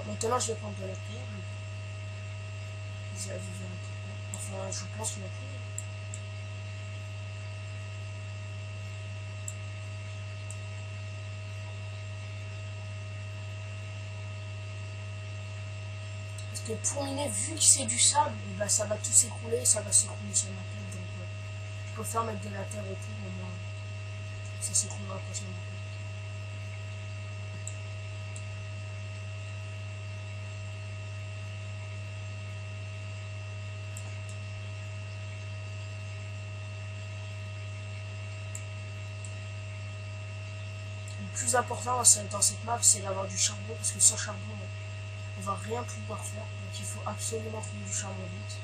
maintenant je vais prendre de la terre. Enfin, je pense qu'il y a plus. Parce que pour miner, vu que c'est du sable, bah, ça va tout s'écrouler, ça va s'écrouler sur ma tête. Donc je préfère mettre de la terre autour, au moins ça s'écroulera pas sur ma tête. Le plus important dans cette map, c'est d'avoir du charbon, parce que sans charbon, on va rien pouvoir faire. Donc il faut absolument trouver du charbon vite.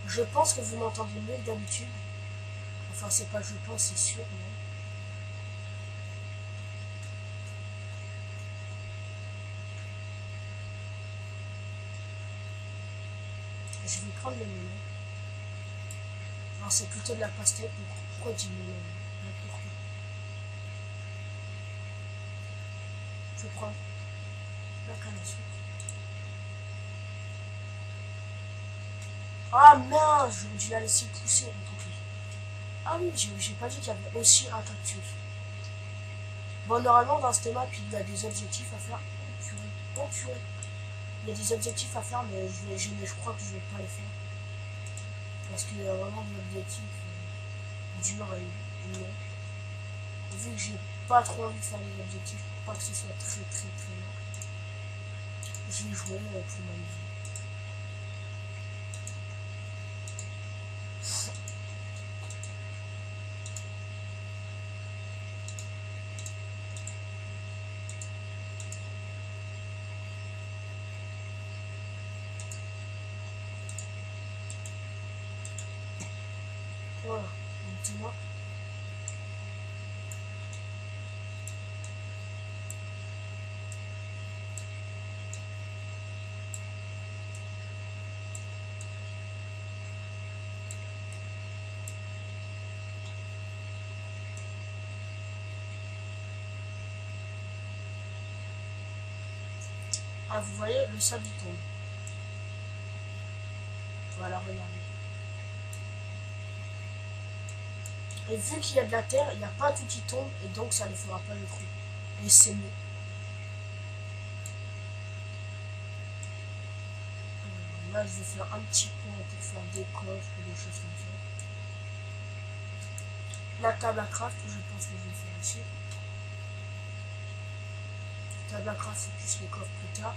Je pense que vous m'entendez mieux que d'habitude. Enfin, c'est pas je pense, c'est sûr. Mais... je vais prendre le melon. Non, c'est plutôt de la pastèque. Pourquoi du melon? N'importe quoi. Je prends la canne à sucre. Ah mince, j'aurais dû la laisser pousser. Ah oui, j'ai pas dit qu'il y avait aussi un cactus. Bon, normalement, dans cette map, il y a des objectifs à faire. Oh purée. Il y a des objectifs à faire, mais je crois que je vais pas les faire. Parce qu'il y a vraiment des objectifs durs et longs. Vu que j'ai pas trop envie de faire les objectifs, pour pas que ce soit très long. Je vais jouer pour m'amuser. Voilà, maintenant. Ah, vous voyez, le sable il tombe. Voilà, regardez. Et vu qu'il y a de la terre, il n'y a pas tout qui tombe, et donc ça ne fera pas le trou. Et c'est mieux. Là, je vais faire un petit pont pour faire des coffres ou des choses comme ça. La table à craft, je pense que je vais faire ici. La table à craft, c'est plus les coffres plus tard.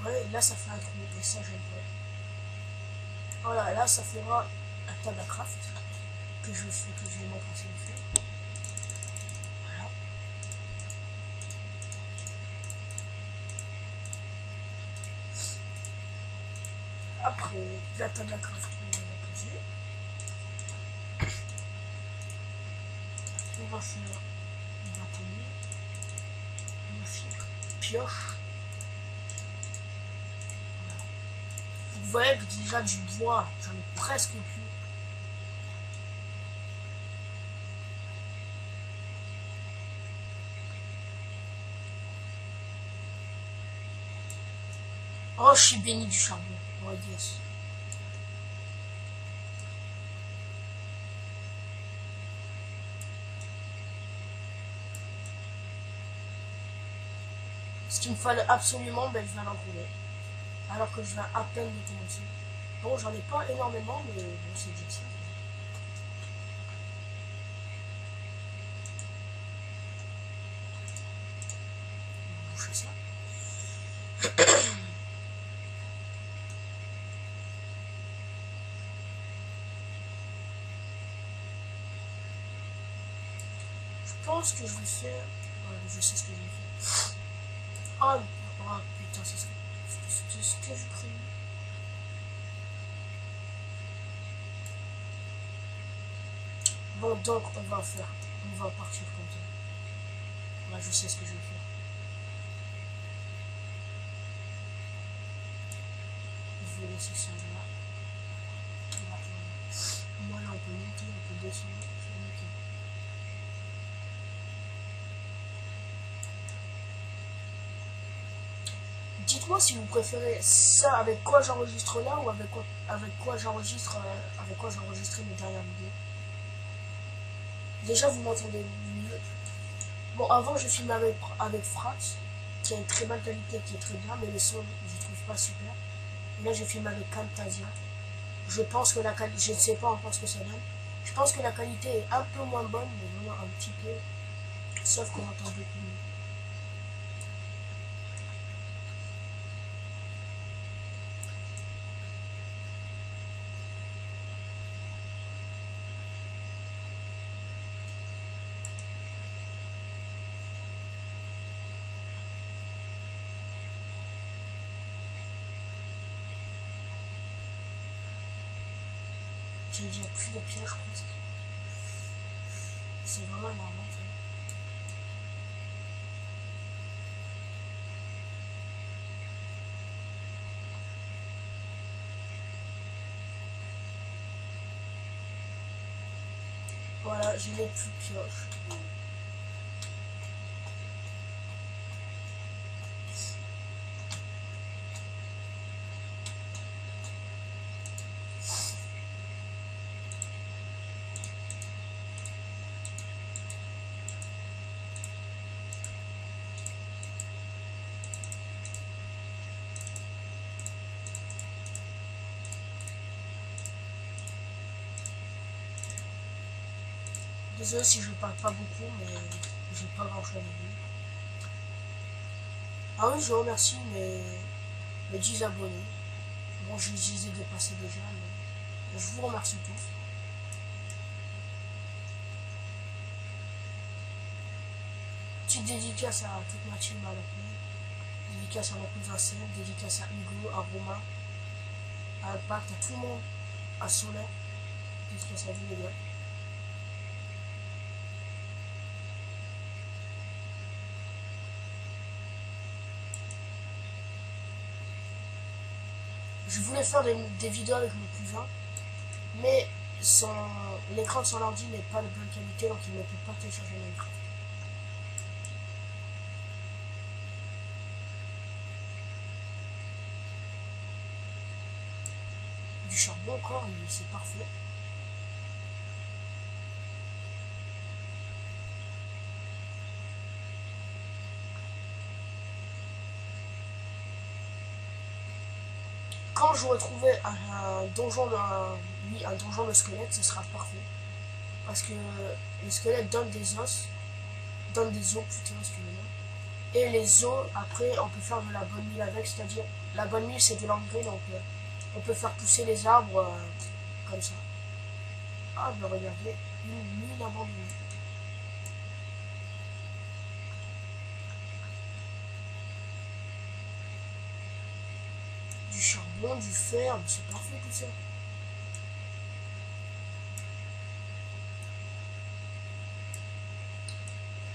Ouais, là ça fait un trou, et ça j'aime pas. Voilà, là ça fera un table à craft que je vais montrer ce que je fais. Voilà. Après, la table à craft, on va la poser. On va faire une bâtonnier, une fibre, pioche. Vous voyez que déjà du bois, j'en ai presque plus. Oh, je suis béni du charbon. Oh yes. Ce qu'il me fallait absolument, ben, je viens d'en trouver. Alors que je viens à peine de commencer. Bon, j'en ai pas énormément, mais bon, c'est déjà ça. On va boucher ça. pense que je vais faire... Ouais, je sais ce que je vais faire. Ah, oh, putain, c'est ce que je prévu. Bon, donc, on va partir comme ça. Ouais, je sais ce que je vais faire. Je vais laisser ça là. Moi, là, on peut monter, on peut descendre. C'est nickel. Dites-moi si vous préférez ça avec quoi j'enregistre là ou avec quoi j'enregistre mes dernières vidéos. Déjà vous m'entendez mieux. Bon, avant je filmais avec Frax qui a une très bonne qualité, qui est très bien, mais le son je trouve pas super. Et là je filme avec Camtasia. Je pense que la qualité, je ne sais pas encore ce que ça donne. Je pense que la qualité est un peu moins bonne, mais vraiment un petit peu. Sauf qu'on entend beaucoup mieux. J'ai déjà plus de pièges presque. C'est vraiment énorme. Voilà, je n'ai plus de pioche. Désolé si je parle pas beaucoup, mais j'ai pas grand chose à dire. Ah oui, je remercie mes 10 abonnés. Bon, je les ai dépassés déjà, mais je vous remercie tous. Petite dédicace à toute ma team à la paix. Dédicace à mon cousin Seb, dédicace à Hugo, à Romain, à Impact, à tout le monde, à Soleil. Dédicace à vous les gars. Je voulais faire des vidéos avec mon cousin, mais l'écran de son ordi n'est pas de bonne qualité, donc il ne peut pas télécharger Minecraft. Du charbon encore, c'est parfait. Quand je retrouverai un donjon de squelette, ce sera parfait. Parce que les squelettes donnent des os, donnent des os plutôt, excusez-moi. Et les os, après, on peut faire de la bonne mine avec, c'est-à-dire, la bonne mine c'est de l'engrais, donc on peut faire pousser les arbres comme ça. Ah, ben regardez, une mine abandonnée. Du charbon, du fer, c'est parfait tout ça.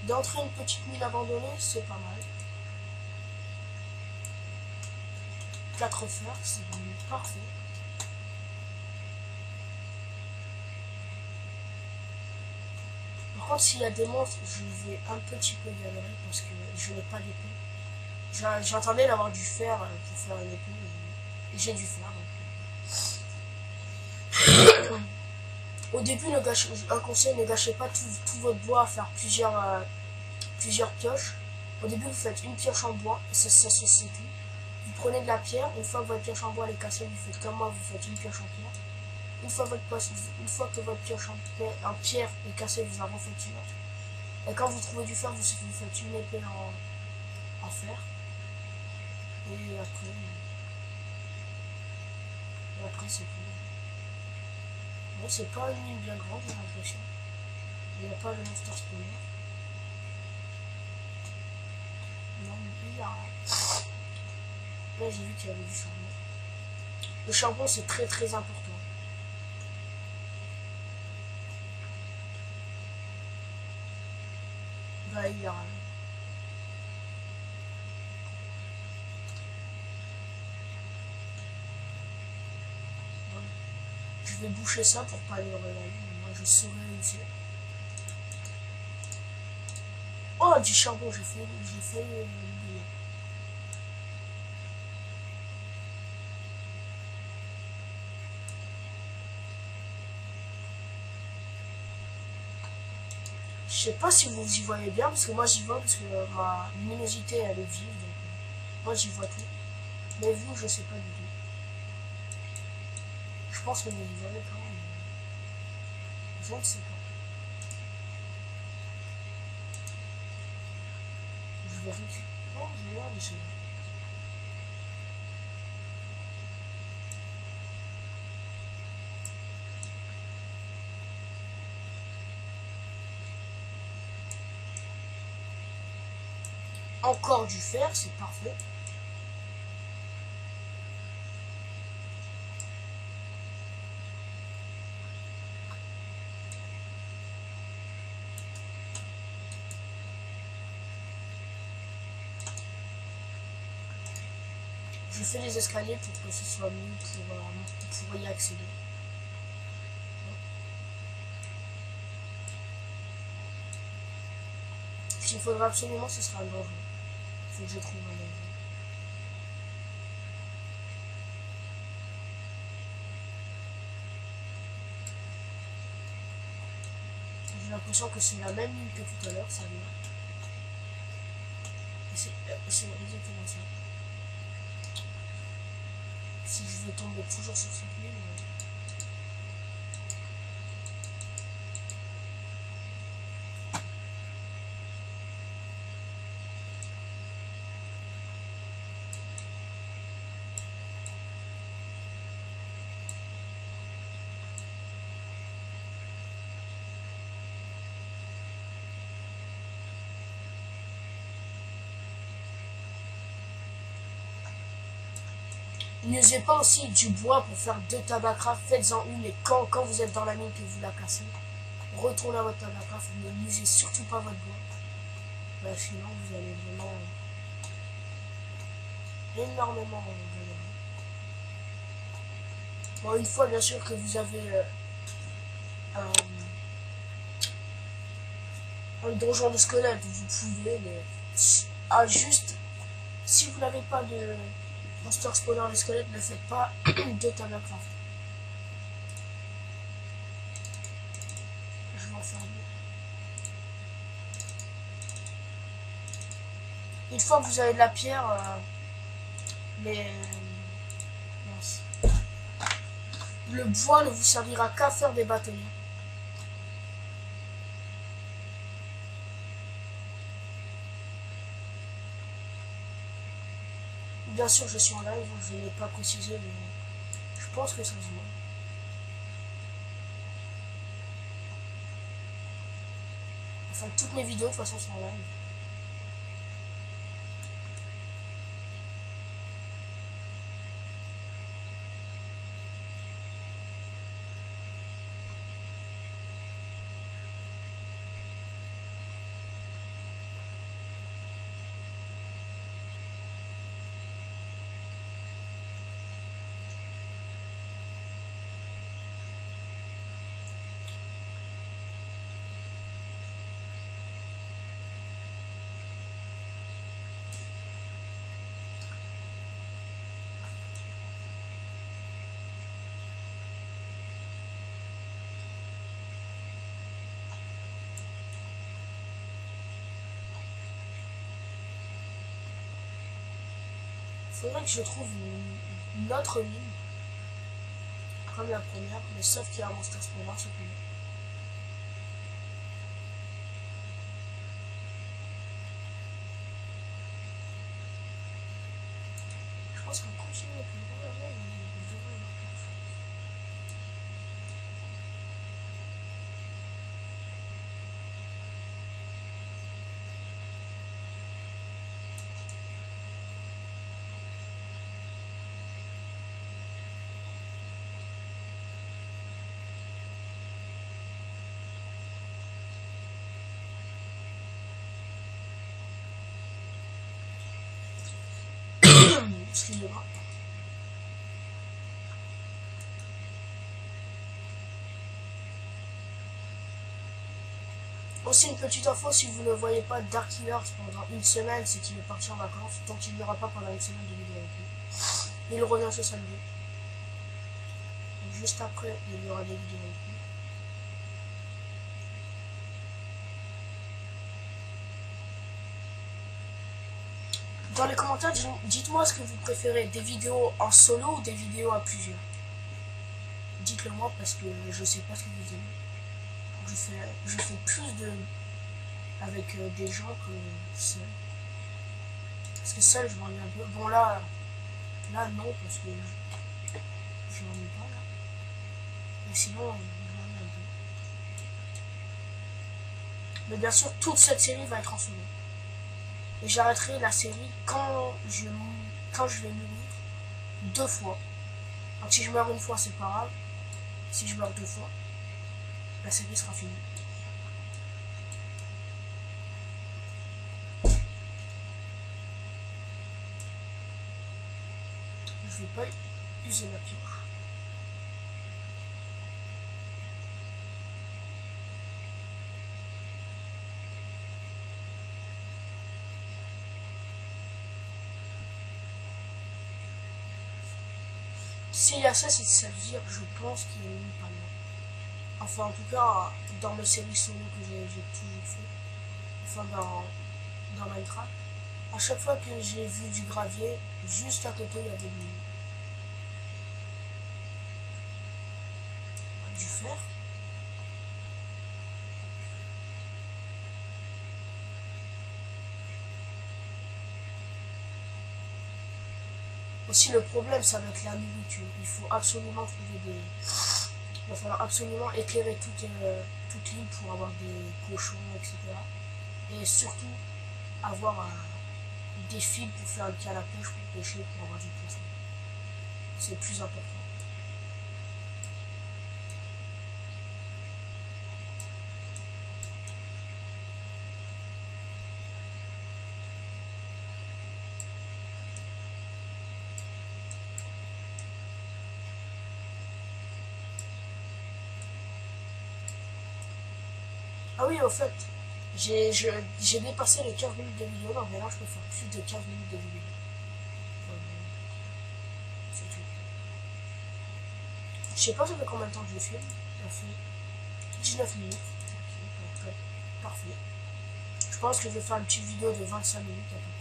D'entrer une petite mine abandonnée, c'est pas mal. 4 fers, c'est parfait. Par contre, s'il y a des monstres, je vais un petit peu galérer parce que je n'ai pas d'épée. J'entendais d'avoir du fer pour faire une épée et j'ai du fer. Donc. Au début, un conseil, ne gâchez pas tout votre bois à faire plusieurs pioches. Au début, vous faites une pioche en bois et ça c'est tout. Vous prenez de la pierre, une fois que votre pioche en bois est cassée, vous faites comme moi, vous faites une pioche en pierre. Une fois que votre pioche en pierre est cassée, vous en refaites une autre. Et quand vous trouvez du fer, vous faites une épée en fer. Et après c'est tout. Bon, c'est pas une mine bien grande, j'ai l'impression. Il n'y a pas le monster spawner. Là, j'ai vu qu'il y avait du charbon. Le charbon, c'est très très important. Bah, il y a rien. Voilà. Je vais boucher ça pour pas aller dans la lune. Moi, je saurais réussir. Oh, du charbon, j'ai fait l'oublier. Je sais pas si vous y voyez bien, parce que moi j'y vois, parce que ma luminosité elle est vive, donc moi j'y vois tout. Mais vous, je sais pas du tout. Je pense que vous y voyez quand même. Je ne sais pas. Je vérifie. Non, je vois, mais c'est... Encore du fer, c'est parfait. Je fais les escaliers pour que ce soit mieux pour y accéder. Ce qu'il faudra absolument, ce sera un danger. Il faut que je trouve un danger. J'ai l'impression que c'est la même ligne que tout à l'heure, ça vient. C'est exactement ça. Si je vais tomber toujours sur cette ligne... N'usez pas aussi du bois pour faire deux tabacrafts, faites-en une et quand vous êtes dans la mine que vous la cassez, retournez à votre tabacraft, ne n'usez surtout pas votre bois. Ben, sinon vous allez vraiment énormément galérer. Bon, une fois bien sûr que vous avez un donjon de squelette, vous pouvez, mais juste si vous n'avez pas de monster spawner de squelette, ne faites pas de tabacraft. Je vais en faire deux. Une fois que vous avez de la pierre, mince. Le bois ne vous servira qu'à faire des bâtonnets. Bien sûr, je suis en live, je n'ai pas précisé, mais je pense que ça se voit. Enfin, toutes mes vidéos, de toute façon, sont en live. Faudrait que je trouve une autre ligne, comme la première, mais sauf qu'il y a un monster spawner, c'est plus. Je pense qu'on continue avec le bon level, mais je devrais y avoir quelque chose. Excusez-moi. Aussi une petite info, si vous ne voyez pas Dark Killers pendant une semaine, c'est qu'il est parti en vacances, donc il n'y aura pas pendant une semaine de vidéo avec lui. Il revient ce samedi. Donc, juste après, il y aura des vidéos avec lui. Dans les commentaires, dites-moi ce que vous préférez, des vidéos en solo ou des vidéos à plusieurs. Dites-le moi parce que je sais pas ce que vous aimez. Je fais plus de avec des gens que seul. Parce que seul, je m'ennuie un peu. Bon là non parce que je m'ennuie pas là. Mais sinon, je m'ennuie un peu. Mais bien sûr, toute cette série va être en solo. Et j'arrêterai la série quand je vais mourir 2 fois. Donc si je meurs une fois, c'est pas grave. Si je meurs 2 fois, la série sera finie. Je vais pas user ma pioche. S'il y a ça, ça veut dire, je pense qu'il est même pas loin. Enfin, en tout cas, dans mes séries solo que j'ai toujours fait, enfin dans Minecraft, à chaque fois que j'ai vu du gravier, juste à côté, il y avait du fer. Aussi, le problème, ça va être la nourriture. Il faut absolument trouver des... Il va falloir absolument éclairer toute l'île pour avoir des cochons, etc. Et surtout, avoir des fils pour faire le canne à pêche, pour pêcher, pour avoir du poisson. C'est le plus important. Ah oui, au fait, j'ai dépassé les 15 minutes de vidéo, donc maintenant je peux faire plus de 15 minutes de vidéo. C'est tout. Je sais pas ça fait combien de temps que je filme. Ça fait 19 minutes. Okay, parfait. Je pense que je vais faire une petite vidéo de 25 minutes à peu près.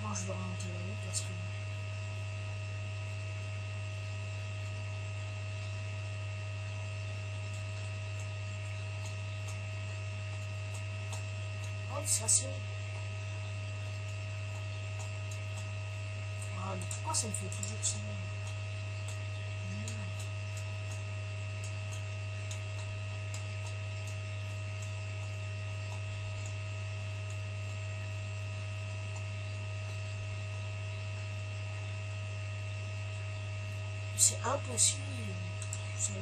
Moi je vais remonter là-haut parce que... Oh, ça c'est... Ah, mais pourquoi ça me fait toujours ça? C'est impossible. Ça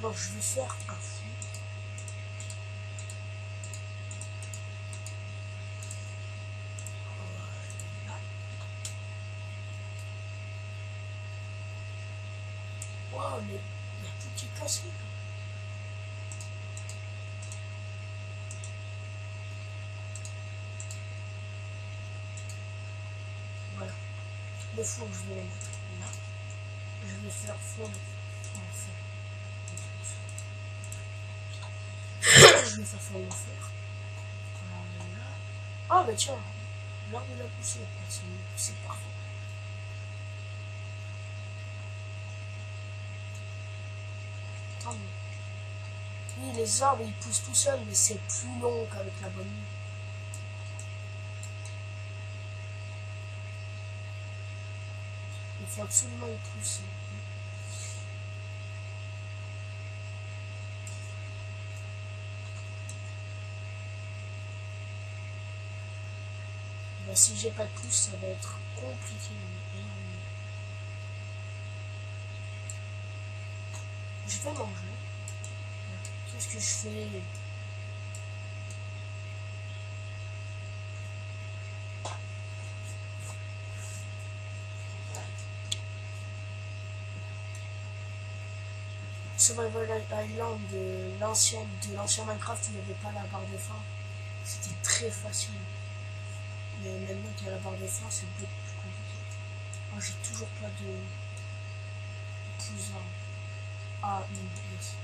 donc je vais faire un fou. Wow, mais il y a tout qui est cassé. Voilà. Le four, je vais le mettre là. Je vais faire fondre mon fer. Je vais faire fondre mon fer. Voilà. Ah, bah tiens, l'arbre de la poussée. C'est parfait. Tant mieux. Oui, les arbres ils poussent tout seuls, mais c'est plus long qu'avec la bonne nuit. faut absolument y pousser. Bah, si j'ai pas de pouce, ça va être compliqué. Je vais manger. Qu'est-ce que je fais? Survival Island de l'ancien Minecraft, il n'y avait pas la barre de faim. C'était très facile. Mais maintenant qu'il y a la barre de faim, c'est beaucoup plus compliqué. Moi, j'ai toujours pas de cousin. Ah, une pièce.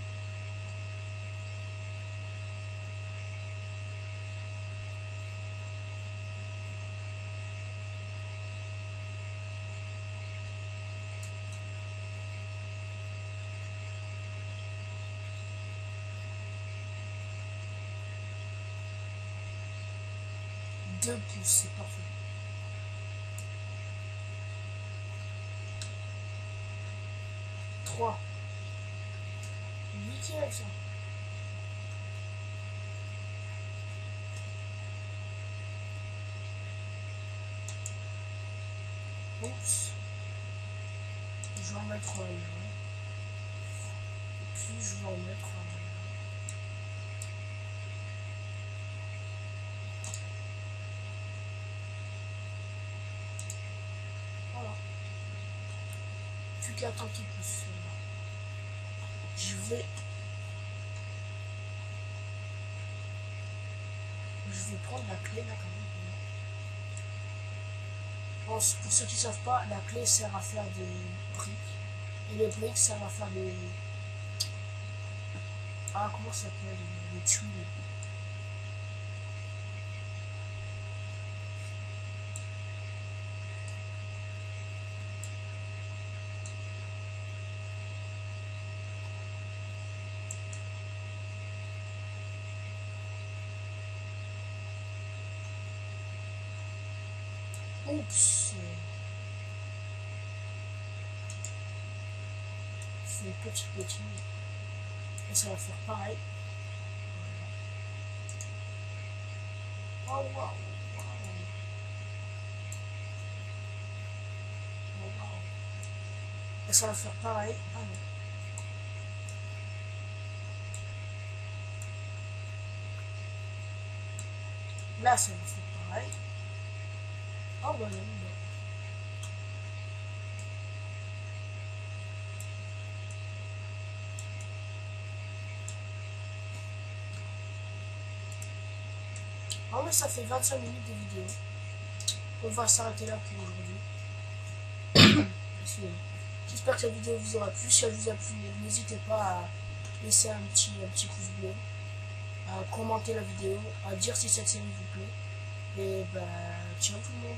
Deux pouces, c'est parfait. Trois. Nickel ça. Oups. Je vais en mettre un là. Et puis je vais en mettre un là. Voilà. Plus qu'à temps qu'il pousse. Je vais prendre la clé là quand même. Bon, pour ceux qui ne savent pas, la clé sert à faire des briques. Et les briques servent à faire des... Ah, comment ça s'appelle? Les tuiles. Oups. C'est une petite bêtise. Et ça va faire pareil. Oh waouh. Wow. Oh, wow. Et ça va faire pareil. Ah non. Là ça va faire pareil. Oh bah non. Oh mais ça fait 25 minutes de vidéo. On va s'arrêter là pour aujourd'hui. J'espère que cette vidéo vous aura plu. Si elle vous a plu, n'hésitez pas à laisser un petit pouce bleu, à commenter la vidéo, à dire si cette série vous plaît. Et bah, ciao tout le monde.